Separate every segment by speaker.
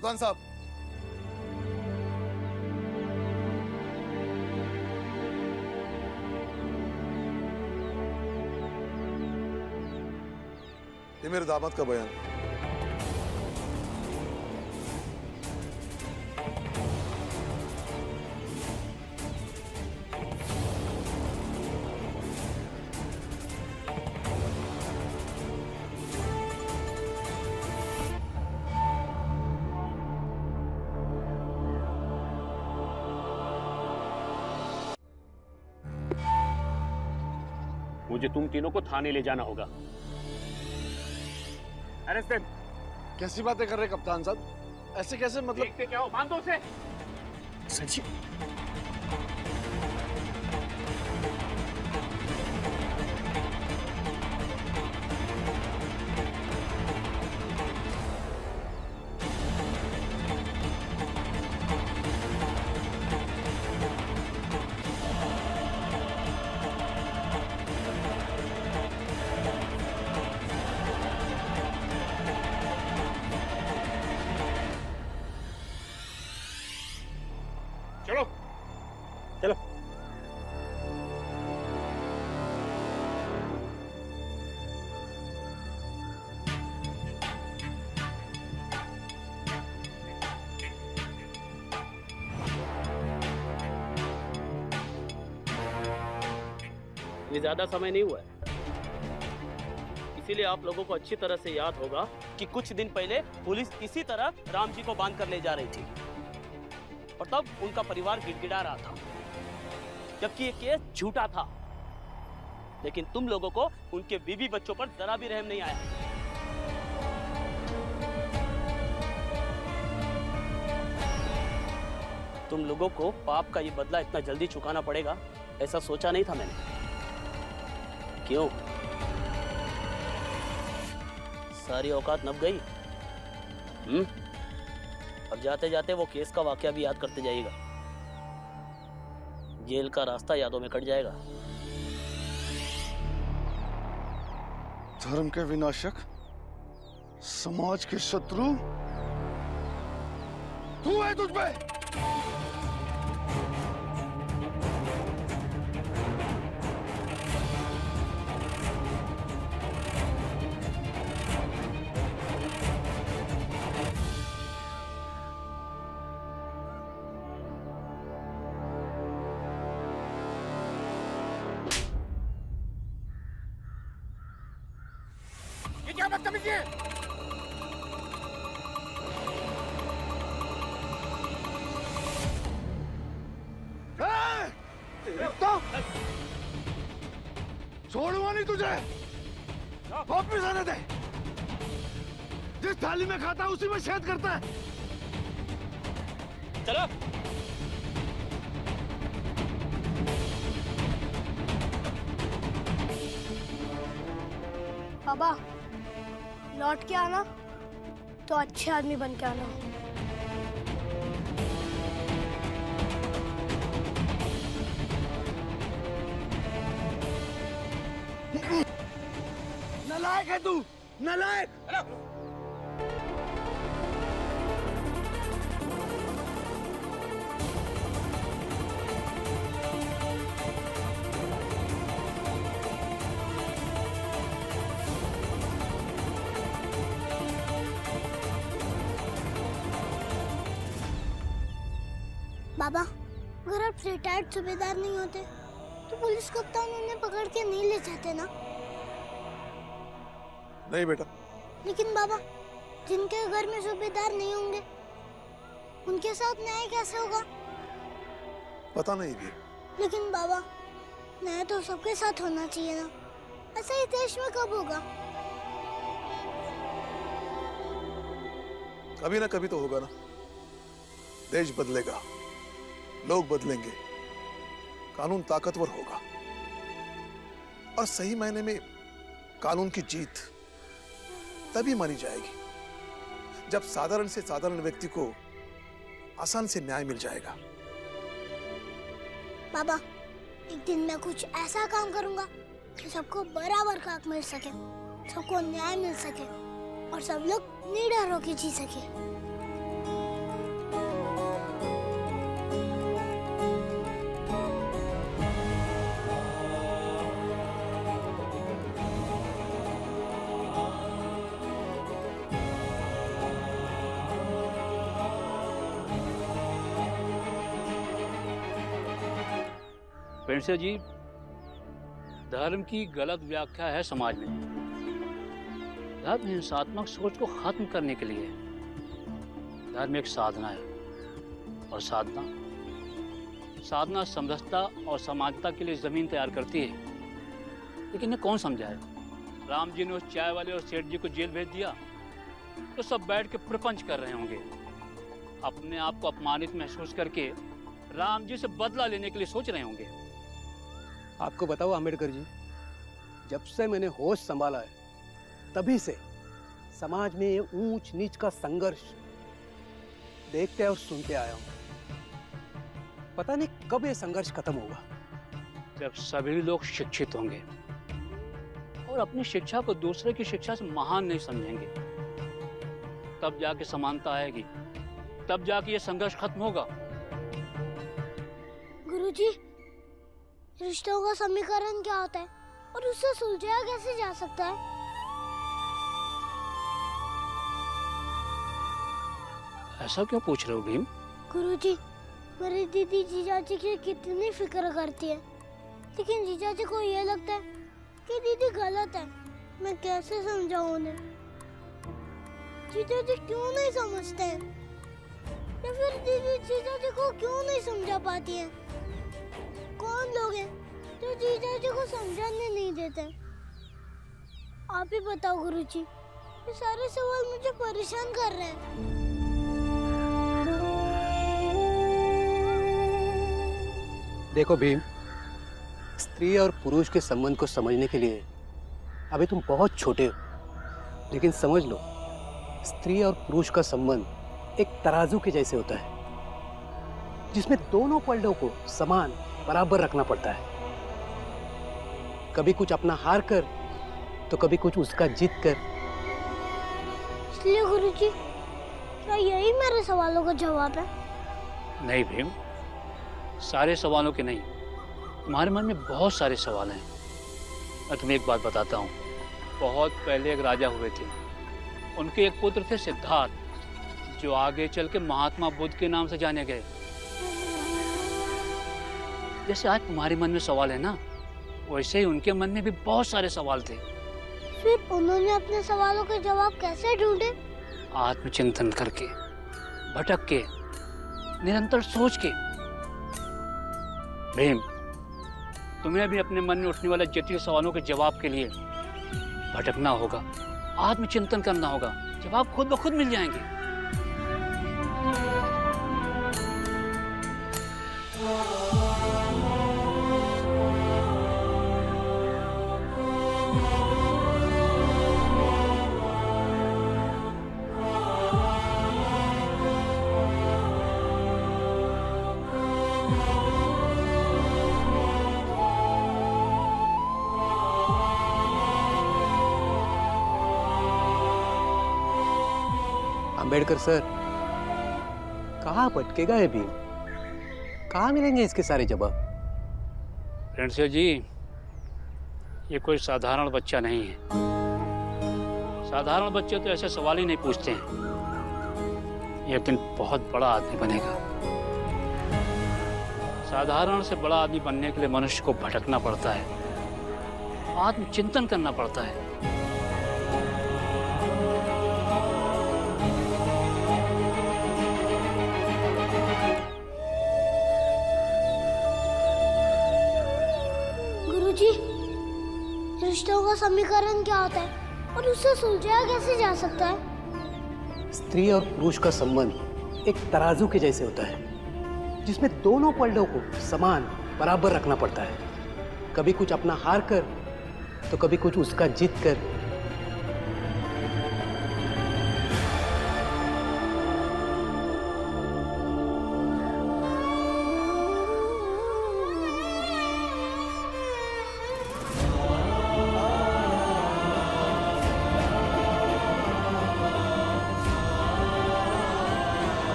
Speaker 1: कप्तान साहब, ये मेरे दामाद का बयान है।
Speaker 2: मुझे तुम तीनों को थाने ले जाना होगा। Arrest them.
Speaker 3: कैसी बातें कर रहे कप्तान साहब? ऐसे कैसे मतलब?
Speaker 2: देखते क्या हो, बांधो उसे।
Speaker 3: सच्ची?
Speaker 2: चलो चलो।
Speaker 4: ये ज्यादा समय नहीं हुआ है, इसीलिए आप लोगों को अच्छी तरह से याद होगा कि कुछ दिन पहले पुलिस इसी तरह राम जी को बांध कर ले जा रही थी और तब उनका परिवार गिड़गिड़ा रहा था, जबकि ये केस झूठा था। लेकिन तुम लोगों को उनके बीवी बच्चों पर जरा भी रहम नहीं आया। तुम लोगों को पाप का ये बदला इतना जल्दी चुकाना पड़ेगा, ऐसा सोचा नहीं था मैंने। क्यों? सारी औकात नब गई? अब जाते जाते वो केस का वाकया भी याद करते जाइएगा, जेल का रास्ता यादों में कट जाएगा।
Speaker 3: धर्म के विनाशक, समाज के शत्रु तू है। तुझ पे
Speaker 2: ये क्या बदतमीजी है?
Speaker 3: छोड़ूंगा नहीं तुझे, वापिस आने दे। जिस थाली में खाता है उसी में शहद करता है।
Speaker 4: चलो।
Speaker 5: बाबा, लौट के आना तो अच्छे आदमी बन के आना।
Speaker 3: नालायक है तू, नालायक।
Speaker 5: बाबा, अगर आप रिटायर्ड सूबेदार नहीं होते तो पुलिस कप्तान उन्हें पकड़ के नहीं ले जाते ना?
Speaker 1: नहीं बेटा।
Speaker 5: लेकिन बाबा, जिनके घर में सूबेदार नहीं होंगे उनके साथ न्याय कैसे होगा?
Speaker 1: पता नहीं भी।
Speaker 5: लेकिन बाबा, न्याय तो सबके साथ होना चाहिए ना? ऐसा ही देश में कब होगा?
Speaker 1: कभी ना कभी तो होगा ना। देश बदलेगा, लोग बदलेंगे, कानून ताकतवर होगा और सही मायने में कानून की जीत तभी मानी जाएगी जब साधारण से साधारण व्यक्ति को आसान से न्याय मिल जाएगा।
Speaker 5: बाबा, एक दिन मैं कुछ ऐसा काम करूंगा कि सबको बराबर का हक मिल सके, सबको न्याय मिल सके और सब लोग निडर होकर जी सके।
Speaker 6: पेंसे जी, धर्म की गलत व्याख्या है समाज में। धर्म हिंसात्मक सोच को खत्म करने के लिए है। धर्म एक साधना है और साधना समरसता और समानता के लिए जमीन तैयार करती है। लेकिन इन्हें कौन समझाए? राम जी ने उस चाय वाले और सेठ जी को जेल भेज दिया तो सब बैठ के प्रपंच कर रहे होंगे, अपने आप को अपमानित महसूस करके राम जी से बदला लेने के लिए सोच रहे होंगे।
Speaker 7: आपको बताओ अम्बेडकर जी, जब से मैंने होश संभाला है तभी से समाज में ये ऊंच नीच का संघर्ष देखते और सुनते आया हूं। पता नहीं कब ये संघर्ष खत्म होगा।
Speaker 6: जब सभी लोग शिक्षित होंगे और अपनी शिक्षा को दूसरे की शिक्षा से महान नहीं समझेंगे, तब जाके समानता आएगी, तब जाके ये संघर्ष खत्म होगा।
Speaker 5: गुरुजी, रिश्तों का समीकरण क्या होता है और उससे सुलझाया कैसे जा सकता है?
Speaker 6: ऐसा क्यों पूछ रहे हो भीम?
Speaker 5: गुरुजी, मेरी दीदी जीजाजी की कितनी फिक्र करती है, लेकिन जीजाजी को ये लगता है कि दीदी गलत है। मैं कैसे समझाऊं उन्हें? जीजाजी क्यों नहीं समझते हैं? या फिर दीदी जीजाजी को क्यों नहीं समझा पाती हैं? कौन लोग हैं जो जीजाजी को समझाने नहीं देते? आप ही बताओ गुरुजी, ये सारे सवाल मुझे परेशान कर रहे हैं।
Speaker 7: देखो भीम, स्त्री और पुरुष के संबंध को समझने के लिए अभी तुम बहुत छोटे हो, लेकिन समझ लो, स्त्री और पुरुष का संबंध एक तराजू के जैसे होता है, जिसमें दोनों पलड़ों को समान बराबर रखना पड़ता है। कभी कुछ अपना हार कर तो कभी कुछ उसका जीत कर।
Speaker 5: इसलिए गुरुजी, क्या यही मेरे सवालों का जवाब है?
Speaker 6: नहीं भीम, सारे सवालों के नहीं। तुम्हारे मन में बहुत सारे सवाल हैं। मैं तुम्हें एक बात बताता हूँ। बहुत पहले एक राजा हुए थे, उनके एक पुत्र थे सिद्धार्थ, जो आगे चल के महात्मा बुद्ध के नाम से जाने गए। जैसे आज तुम्हारे मन में सवाल है ना, वैसे ही उनके मन में भी बहुत सारे सवाल थे।
Speaker 5: फिर उन्होंने अपने सवालों के जवाब कैसे ढूंढे?
Speaker 6: आत्मचिंतन करके, भटक के, निरंतर सोच के। भीम, तुम्हें भी अपने मन में उठने वाले जटिल सवालों के जवाब के लिए भटकना होगा, आत्मचिंतन करना होगा। जवाब खुद ब खुद मिल जाएंगे।
Speaker 7: अम्बेडकर सर, कहाँ भटकेगा ये भीम? कहाँ मिलेंगे इसके सारे जवाब?
Speaker 6: पेंसे जी, ये कोई साधारण बच्चा नहीं है। साधारण बच्चे तो ऐसे सवाल ही नहीं पूछते हैं। ये एक दिन बहुत बड़ा आदमी बनेगा। साधारण से बड़ा आदमी बनने के लिए मनुष्य को भटकना पड़ता है, आत्मचिंतन करना पड़ता है।
Speaker 5: रिश्तों का समीकरण क्या होता है और उससे सुलझाया कैसे जा सकता है?
Speaker 7: स्त्री और पुरुष का संबंध एक तराजू के जैसे होता है, जिसमें दोनों पलड़ों को समान बराबर रखना पड़ता है। कभी कुछ अपना हार कर तो कभी कुछ उसका जीत कर।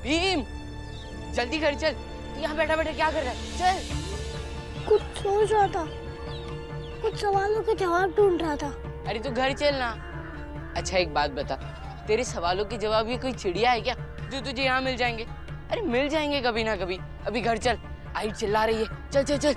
Speaker 8: भीम जल्दी घर चल। तू यहाँ बैठा बैठा क्या कर रहा है? चल।
Speaker 5: कुछ सोच रहा था, कुछ सवालों के जवाब ढूंढ रहा था।
Speaker 8: अरे तू घर चल ना। अच्छा एक बात बता, तेरे सवालों के जवाब ये कोई चिड़िया है क्या जो तुझे यहाँ मिल जाएंगे? अरे मिल जाएंगे कभी ना कभी। अभी घर चल, आई चिल्ला रही है। चल चल चल।